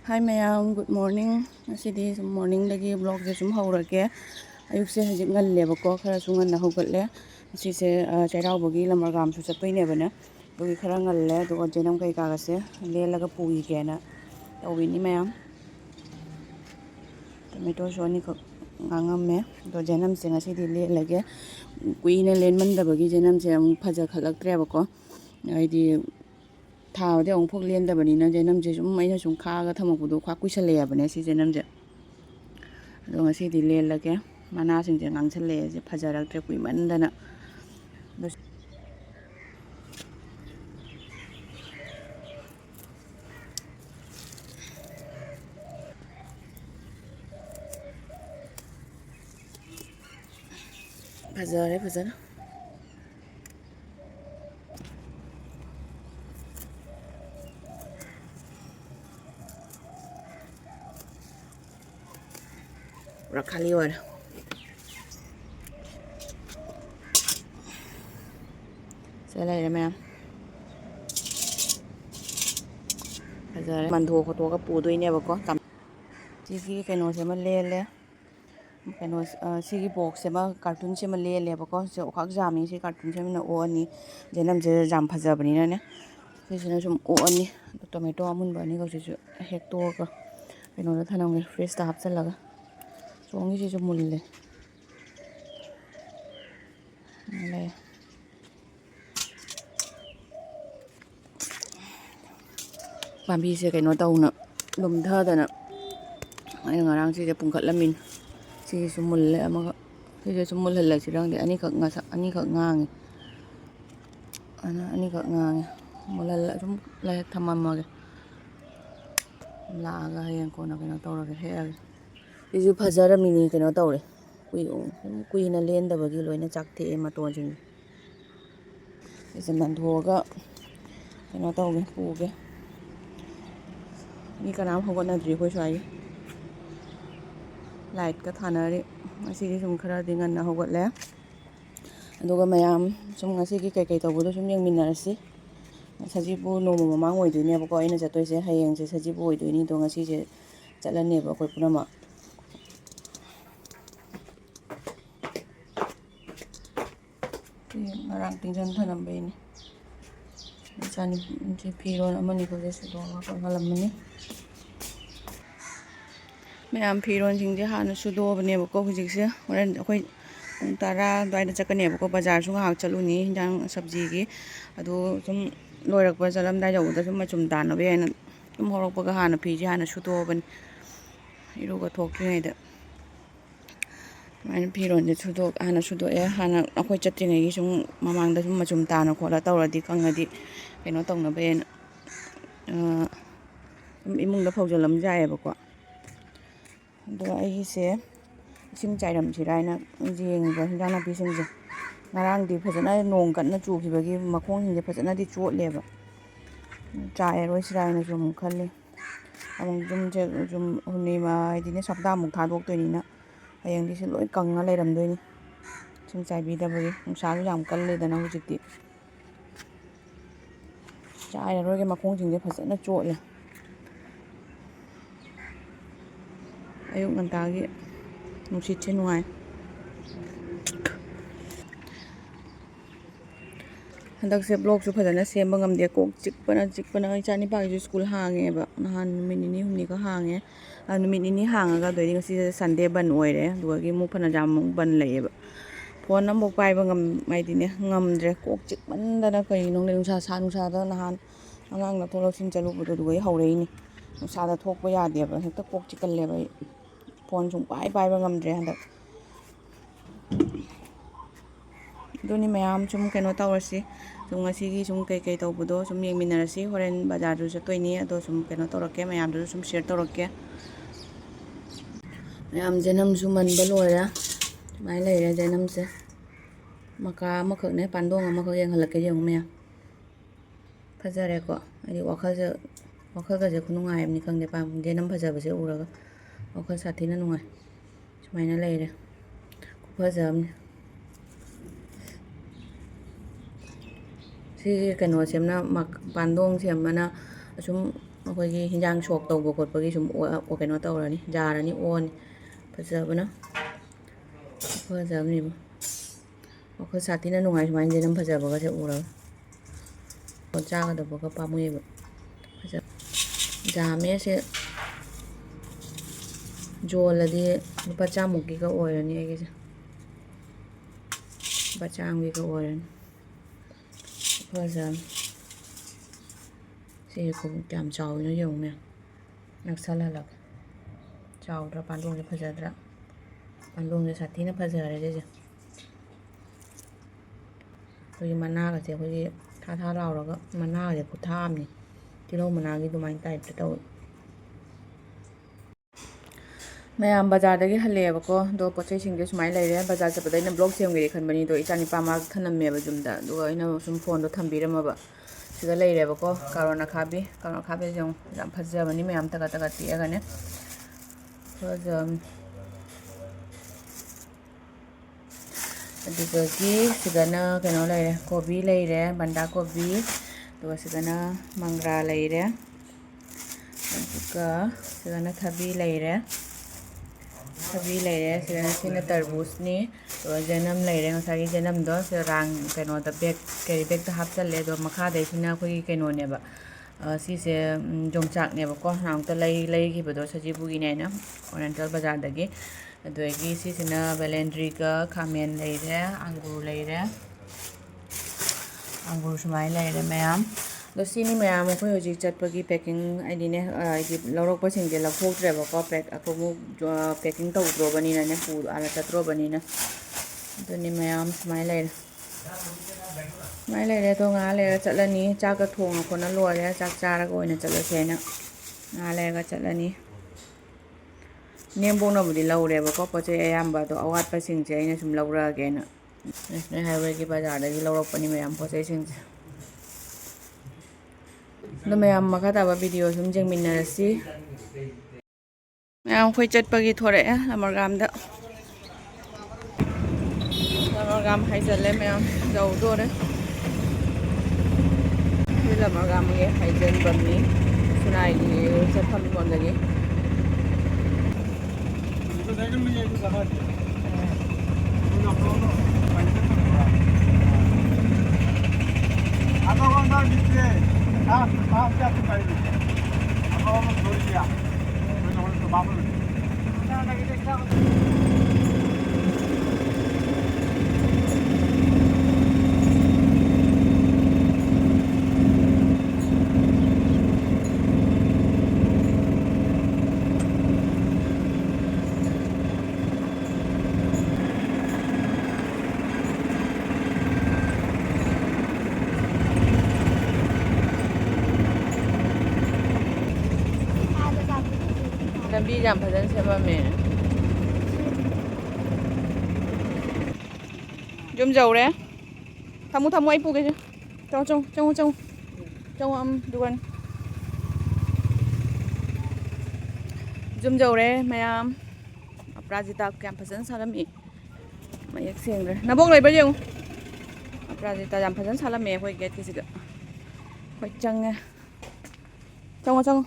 Hi mayam, good morning. Ngasidi morning lagi vlog je sum haurage. Ayuk se hajik ngallebako khara su nganna hogatle. Ngasi se chairaubogi lamargam su chattoinebana. Dogi khara ngalle do jenam kai ka se lelaga pui kena. Tawini mayam. Tomato shoni ko ngangame do jenam se ngasidi lelage kuina len mandabagi jenam se am phaja khalaktreba aidi thawde ong phok len da bani na jenam je sum maina sum kha ga thamak budu khwa kuisale ya bane si jenam je do ngasi di le lage mana sing je ngang chale je phajarak tre kui man dana phajara rakhali war sala ire me phajara mandho ko to ka pu doi ne ba ko sigi kaino se ma le kaino sigi box se ma cartoon se ma le ba ko se okhak jami se cartoon se na o ani jenam je jam phaja bani na ne sisina sum o ani tomato amun bani ko se hek to ka kaino da thanang fresh ta hap chalaga songi se mulle le pambi se kaino tauna lum tha dana ai ngarang si je pungkhat lamin si sumulle ama si je sumul halla sirang de ani khak ngasa ani khak ngang ana ani khak ngang mulalla sum la thamam ge la ga yang ko na kena tawra ge he isu phajara mini kena tawre kui na len da bagi loina chak the ma ton jing ise man thoga kena tawge pu ge ni kanam hogona dri ko swai light ka thanari asiri sum khara dingan na hogotle aduga mayam sum ngasi ki kai kai tawbudo sum yang minarasi sajibu no mo mamang oidune ba ko ina jatoi se hayeng se sajibu oiduni do ngasi je chalane ba ko punama ngarang tingjan thanam be ni chani je phiron amani ko je su do ko ngalamni mayam phiron jing je hana su do bane ba ko hujik se horen khoi pung tara dai da chakane ba ko bazar su ngak chaluni jang sabji gi adu sum loirak pa jalam dai jaw da sum machum dan no be na sum horok pa ga hana phi je hana su do ban iru ga thok ki da mai phiron je su do hana su do e hana akhoi chatri ngai gi sum mamang da sum machum ta na khola tawradi kangadi keno tong na be na imung da phau jalam jae ba ko do ai se sim chairam chiraina jing ba hinjana pi sing je ngarang di phajana nong kan na chu ki bagi makhong hinje phajana di chot le ba chai roi siraina sum khalle among jum je jum huni ma dine sapda muk tha dok toini na ayang di se loi kang na leiram doini sim chai bi da bagi sa lu jam kalle da na hujikti chai roi ge makhong jing je phajana chot le ayuk ngantagi nusit che nuai handak se blog su phajana semba ngamde kok chikpana chani pa ju school hange ba nahan minini humni ka hange minini hanga ga doi ngasi sunday ban oire dugi mu phana jam ban lei ba phone amok pai ba ngam mai dine ngamdre kok chikmandana kai nong le nusa da nahan angang na tholo sin chalu bu dugi haurei ni nusa da thok pa ya de ba hekta kok chikal le ba phone sung pai ba ngamdre handak doni mayam sum keno tawrasi sum ngasi gi sum kai kai tawbudo sum yengminarasi horen bazar du chatoini ado sum keno tawrake mayam du sum share tawrake mayam jenam sum man balora mai leire jenam se maka makhak ne pandong amakak yang halake jeng mayam phajare ko ani wakhal ga je khunungai amni khangde pa jenam phajaba se uraga wakhal sathina nungai sumaina leire phajam si kano semna mak pandong semana ꯑꯁꯨꯝ ꯑꯩꯈꯣꯏꯒꯤ ꯍꯤꯟꯖꯥꯡ ꯁꯣꯛ ꯇꯧꯕ ꯈꯣꯠꯄꯒꯤ ꯁꯨꯝ ꯀꯩꯅꯣ ꯇꯧꯔꯅꯤ ꯖꯥꯔꯅꯤ ꯑꯣꯟꯅꯤ ꯐꯖꯕꯅ ꯐꯖꯕꯅꯦꯕ ꯋꯥꯈꯜ ꯁꯥꯊꯤꯅ ꯅꯨꯡꯉꯥꯏ ꯁꯨꯃꯥꯏꯅ ꯌꯦꯅꯝ ꯐꯖꯕꯒꯁꯦ ꯎꯔꯒ ꯆꯥꯒꯗꯕꯒ ꯄꯥꯝꯃꯨꯏꯕ ꯐꯖꯕ ꯖꯥꯃꯦꯁꯦ ꯌꯣꯜꯂꯗꯤ ꯂꯨꯄꯥ 100ꯃꯨꯛꯀꯤꯒ ꯑꯣꯏꯔꯅꯤ ꯑꯩꯒꯤꯁꯦ ꯂꯨꯄꯥ 100ꯒꯤꯒ ꯑꯣꯏꯔꯅꯤ ꯐꯖꯕꯅꯤ ꯁꯤ ꯀꯌꯥꯝ ꯆꯥꯎꯋꯤꯅꯣ ꯌꯦꯡꯉꯨꯅꯦ ꯅꯛꯁꯜꯍꯜꯂꯒ ꯆꯥꯎꯗ꯭ꯔꯥ ꯄꯥꯟꯗꯣꯡꯁꯦ ꯐꯖꯗ꯭ꯔꯥ ꯄꯥꯟꯗꯣꯡꯁꯦ ꯁꯥꯊꯤꯅ ꯐꯖꯔꯦ ꯁꯤꯁꯦ ꯑꯩꯈꯣꯏꯒꯤ ꯃꯅꯥꯒꯁꯦ ꯑꯩꯈꯣꯏꯒꯤ ꯊꯥ ꯊꯥ ꯂꯥꯎꯔꯒ ꯃꯅꯥꯒꯁꯦ ꯈꯨꯠꯊꯥ ꯑꯃꯅꯤ ꯇꯤꯜꯍꯧ ꯃꯅꯥꯒꯤ ꯑꯗꯨꯃꯥꯏꯅ ꯇꯥꯏꯞꯇ ꯇꯧꯋꯤ ꯃꯌꯥꯝ ꯕꯖꯥꯔꯗꯒꯤ ꯍꯜꯂꯛꯑꯦꯕꯀꯣ ꯑꯗꯣ ꯄꯣꯠ ꯆꯩꯁꯤꯡꯁꯦ ꯁꯨꯃꯥꯏꯅ ꯂꯩꯔꯦ ꯕꯖꯥꯔ ꯆꯠꯄꯗ ꯑꯩꯅ ꯕ꯭ꯂꯣꯛ ꯁꯦꯝꯒꯦ ꯈꯟꯕꯅꯤ ꯑꯗꯣ ꯏꯆꯥꯅꯤꯄꯥ ꯃꯥꯒ ꯊꯅꯝꯃꯦꯕ ꯌꯨꯝꯗ ꯑꯗꯨꯒ ꯑꯩꯅ ꯁꯨꯝ ꯐꯣꯟꯗꯣ ꯊꯝꯕꯤꯔꯝꯃꯕ ꯁꯤꯗ ꯂꯩꯔꯦꯕꯀꯣ ꯀꯥꯔꯣꯟ ꯑꯈꯥꯕꯤꯁꯦ ꯌꯦꯡꯉꯨ ꯌꯥꯝ ꯐꯖꯕꯅꯤ ꯃꯌꯥꯝ ꯇꯒꯠ ꯇꯒꯠ ꯇꯦꯛꯑꯒꯅꯦ ꯐꯖꯕꯅꯤ ꯑꯗꯨꯗꯒꯤ ꯁꯤꯗꯅ ꯀꯩꯅꯣ ꯂꯩꯔꯦ ꯀꯣꯕꯤ ꯂꯩꯔꯦ ꯕꯟꯗꯥ ꯀꯣꯕꯤ ꯑꯗꯨꯒ ꯁꯤꯗꯅ ꯃꯪꯒ꯭ꯔꯥ ꯂꯩꯔꯦ ꯑꯗꯨꯒ ꯁꯤꯗꯅ ꯊꯕꯤ ꯂꯩꯔꯦ ꯁꯤꯅ ꯇꯔꯕꯨꯁꯅꯤ ꯑꯗꯨꯒ ꯖꯦꯅꯝ ꯂꯩꯔꯦ ꯉꯁꯥꯏꯒꯤ ꯖꯦꯅꯝꯗꯣ ꯁꯤꯗ ꯀꯩꯅꯣꯗ ꯀꯦꯔꯤ ꯕꯦꯒꯇ ꯍꯥꯞꯆꯜꯂꯦ ꯑꯗꯣ ꯃꯈꯥꯗꯩꯁꯤꯅ ꯑꯩꯈꯣꯏꯒꯤ ꯀꯩꯅꯣꯅꯦꯕ ꯁꯤꯁꯦ ꯌꯣꯡꯆꯥꯛꯅꯦꯕꯀꯣ ꯅꯍꯥꯟꯃꯨꯛꯇ ꯂꯩꯈꯤꯕꯗꯣ ꯁꯖꯤꯕꯨꯒꯤꯅꯦ ꯑꯩꯅ ꯑꯣꯔꯦꯟꯇꯦꯜ ꯕꯖꯥꯔꯗꯒꯤ ꯑꯗꯨꯗꯒꯤ ꯁꯤꯁꯤꯅ ꯕꯦꯂꯦꯟꯗ꯭ꯔꯤꯒ ꯈꯥꯃꯦꯟ ꯂꯩꯔꯦ ꯑꯪꯒꯨꯔ ꯂꯩꯔꯦ ꯑꯪꯒꯨꯔ ꯁꯨꯃꯥꯏꯅ ꯂꯩꯔꯦ ꯃꯌꯥꯝ ꯑꯗꯣ ꯁꯤꯅꯤ ꯃꯌꯥꯝ ꯑꯩꯈꯣꯏ ꯍꯧꯖꯤꯛ ꯆꯠꯄꯒꯤ ꯄꯦꯛꯀꯤꯡ ꯍꯥꯏꯗꯤꯅꯦ ꯍꯥꯏꯗꯤ ꯂꯧꯔꯛꯄꯁꯤꯡꯁꯦ ꯂꯧꯊꯣꯛꯇ꯭ꯔꯦꯕꯀꯣ ꯑꯃꯨꯛ ꯄꯦꯛꯀꯤꯡ ꯇꯧꯗ꯭ꯔꯣꯕꯅꯤꯅꯅꯦ ꯑꯥꯗ ꯆꯠꯇ꯭ꯔꯣꯕꯅꯤꯅ ꯑꯗꯨꯅꯤ ꯃꯌꯥꯝ ꯁꯨꯃꯥꯏꯅ ꯂꯩꯔꯦ ꯑꯗꯣ ꯉꯥꯏꯍꯥꯛ ꯂꯩꯔꯒ ꯆꯠꯂꯅꯤ ꯆꯥꯛꯀ ꯊꯣꯡꯉ ꯈꯣꯠꯅ ꯂꯣꯏꯔꯦ ꯆꯥꯛ ꯆꯥꯔꯒ ꯑꯣꯏꯅ ꯆꯠꯂꯁꯦꯅ ꯉꯥꯏꯍꯥꯛ ꯂꯩꯔꯒ ꯆꯠꯂꯅꯤ ꯅꯦꯝꯕꯣꯛꯅꯕꯨꯗꯤ ꯂꯧꯔꯦꯕꯀꯣ ꯄꯣꯠ ꯆꯩ ꯑꯌꯥꯝꯕ ꯑꯗꯣ ꯑꯋꯥꯠꯄꯁꯤꯡꯁꯦ ꯑꯩꯅ ꯁꯨꯝ ꯂꯧꯔꯛꯑꯒꯦꯅ ꯅꯦꯁꯅꯦꯜ ꯍꯥꯏꯋꯦꯒꯤ ꯕꯖꯥꯔꯗꯒꯤ ꯂꯧꯔꯛꯄꯅꯤ ꯃꯌꯥꯝ ꯄꯣꯠ ꯆꯩꯁꯤꯡꯁꯦ ꯑꯗꯣ ꯃꯌꯥꯝ ꯃꯈꯥ ꯇꯥꯕ ꯚꯤꯗꯤꯑꯣ ꯁꯨꯝ ꯌꯦꯡꯃꯤꯟꯅꯔꯁꯤ ꯃꯌꯥꯝ ꯑꯩꯈꯣꯏ ꯆꯠꯄꯒꯤ ꯊꯣꯔꯛꯑꯦ ꯂꯃꯔꯒꯥꯝꯗ ꯂꯃꯔꯒꯥꯝ ꯍꯥꯏꯖꯜꯂꯦ ꯃꯌꯥꯝ ꯌꯧꯗꯣꯔꯦ ꯑꯩꯈꯣꯏ ꯂꯃꯔꯒꯥꯝꯒꯤ ꯍꯥꯏꯖꯟꯕꯝꯅꯤ ꯈꯨꯟꯅꯥꯏꯒꯤ ꯆꯠꯐꯝ ꯂꯣꯝꯗꯒꯤ ꯂꯝꯕꯤ ꯌꯥꯝ ꯐꯖꯅ ꯁꯦꯝꯃꯝꯃꯦ ꯌꯨꯝ ꯌꯧꯔꯦ ꯊꯝꯃꯨ ꯑꯩ ꯄꯨꯒꯦꯁꯦ ꯆꯪꯉꯣ ꯗꯨꯀꯥꯟ ꯌꯨꯝ ꯌꯧꯔꯦ ꯃꯌꯥꯝ ꯑꯄꯔꯥꯖꯤꯇꯥ ꯀꯌꯥꯝ ꯐꯖꯅ ꯁꯥꯔꯝꯃꯤ ꯃꯌꯦꯛ ꯁꯦꯡꯗ꯭ꯔꯦ ꯅꯕꯣꯛ ꯂꯩꯕ꯭ꯔꯥ ꯌꯦꯡꯉꯨ ꯑꯄꯔꯥꯖꯤꯇꯥ ꯌꯥꯝ ꯐꯖꯅ ꯁꯥꯠꯂꯝꯃꯦ ꯑꯩꯈꯣꯏ ꯒꯦꯠꯀꯤꯁꯤꯗ ꯑꯩꯈꯣꯏ ꯆꯪꯉꯦ ꯆꯪꯉꯣ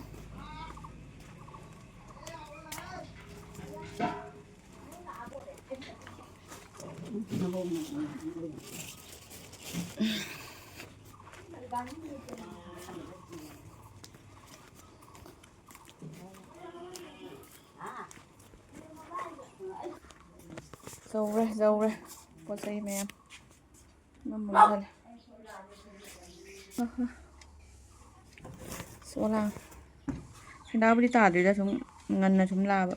ꯌꯧꯔꯦ ꯄꯣꯠ ꯆꯩ ꯃꯌꯥꯝ ꯃꯨꯟꯍꯜꯂꯦ ꯁꯦꯟꯗꯥꯕꯨꯗꯤ ꯇꯥꯗ꯭ꯔꯤꯗ ꯁꯨꯝ ꯉꯟꯅ ꯁꯨꯝ ꯂꯥꯛꯑꯕ